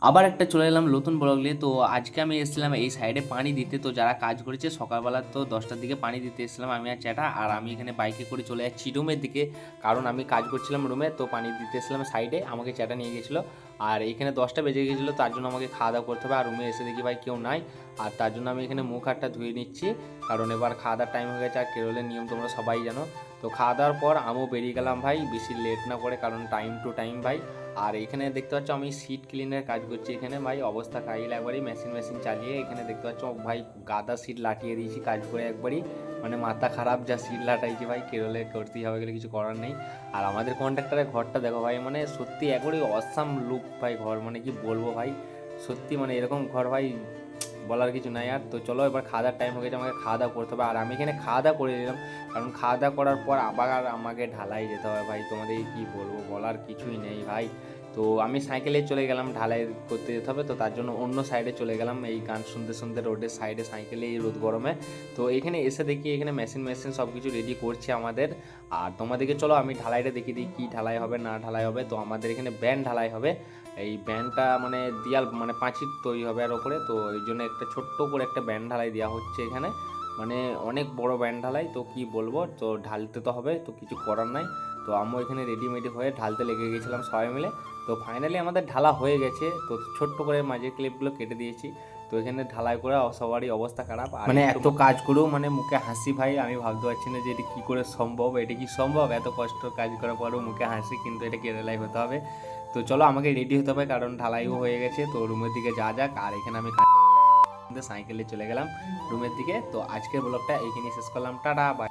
আবার একটা চলে এলাম নতুন ব্লগ নিয়ে। তো আজকে আমি এসেছিলাম এই সাইডে পানি দিতে। তো যারা কাজ করেছে সকালবেলা তো 10টার দিকে পানি দিতে এসেছিলাম আমি আর চ্যাটা। আর আমি এখানে বাইকে করে চলে যাচ্ছি রুমের দিকে, কারণ আমি কাজ করছিলাম রুমে, তো পানি দিতে এসেছিলাম সাইডে, আমাকে চ্যাটা নিয়ে গেছিলো। আর এখানে 10টা বেজে গেছিলো, তার জন্য আমাকে খাওয়া দাওয়া করতে হবে। আর রুমে এসে দেখি ভাই কেউ নাই, আর তার জন্য আমি এখানে মুখ হাতটা ধুয়ে নিচ্ছি, কারণ এবার খাওয়া দাওয়ার টাইম হয়ে গেছে। আর কেরলের নিয়ম তোমরা সবাই জানো। তো খাওয়া দাওয়ার পর আমিও বেরিয়ে গেলাম ভাই, বেশি লেট না করে, কারণ টাইম টু টাইম ভাই। আর এখানে দেখতে পাচ্ছ আমি সিট ক্লিনের কাজ করছি এখানে ভাই, অবস্থা কাহিল একবারই, মেশিন চালিয়ে এখানে দেখতে পাচ্ছ ভাই গাদা সিট লাটিয়ে দিয়েছি কাজ করে একবারই, মানে মাথা খারাপ যা সিট লাটাইছি ভাই, কেরলে করতেই হবে, গেলে কিছু করার নেই। আর আমাদের কন্ট্রাক্টরের ঘরটা দেখো ভাই, মানে সত্যি একবারই অসাম লুক ভাই ঘর, মানে কি বলবো ভাই, সত্যি মানে এরকম ঘর ভাই বলার কিছু নাই। আর তো চলো এবার খাওয়া দাওয়ার টাইম হয়ে গেছে, আমাকে খাওয়া দাওয়া করতে হবে। আর আমি এখানে খাওয়া দাওয়া করে নিলাম, কারণ খাওয়া দাওয়া করার পর আবার আমাকে ঢালাই যেতে হবে ভাই, তোমাদের কি বলবো, বলার কিছুই নেই ভাই। তো আমি সাইকেলে চলে গেলাম, ঢালাই করতে যেতে হবে, তো তার জন্য অন্য সাইডে চলে গেলাম, এই গান শুনতে শুনতে রোডের সাইডে সাইকেলে এই রোদ গরমে। তো এখানে এসে দেখি এখানে মেশিন সব কিছু রেডি করছে আমাদের। আর তোমাদেরকে চলো আমি ঢালাইটা দেখিয়ে দিই, কী ঢালাই হবে না ঢালাই হবে। তো আমাদের এখানে ব্যান্ড ঢালাই হবে, এই ব্যান্ডটা মানে দেয়াল মানে পাঁচিল তৈরি হবে আর ওপরে, তো এই জন্য একটা ছোট্ট করে একটা ব্যান্ড ঢালাই দেওয়া হচ্ছে এখানে, মানে অনেক বড় ব্যান্ড ঢালাই। তো কি বলবো, তো ঢালতে তো হবে, তো কিছু করার নাই। তো আমিও এখানে রেডিমেডি হয়ে ঢালতে লেগে গেছিলাম সবাই মিলে। তো ফাইনালি আমাদের ঢালা হয়ে গেছে, তো ছোট্ট করে মাঝের ক্লিপগুলো কেটে দিয়েছি। তো এখানে ঢালাই করে সবারই অবস্থা খারাপ, আর মানে এত কাজ করেও মানে মুখে হাসি ভাই, আমি ভাবতে পারছি না যে এটা কী করে সম্ভব, এটা কি সম্ভব এত কষ্ট কাজ করার পরেও মুখে হাসি, কিন্তু এটা কেরালাই হতে হবে। তো চলো আমাকে রেডি হতে হবে, কারণ ঢালাইও হয়ে গেছে, তো রুমের দিকে যাওয়া যাক। আর এখানে আমি সাইকেলে চলে গেলাম রুমের দিকে। তো আজকের ব্লগটা এইখানে শেষ করলাম, টাটা বাই।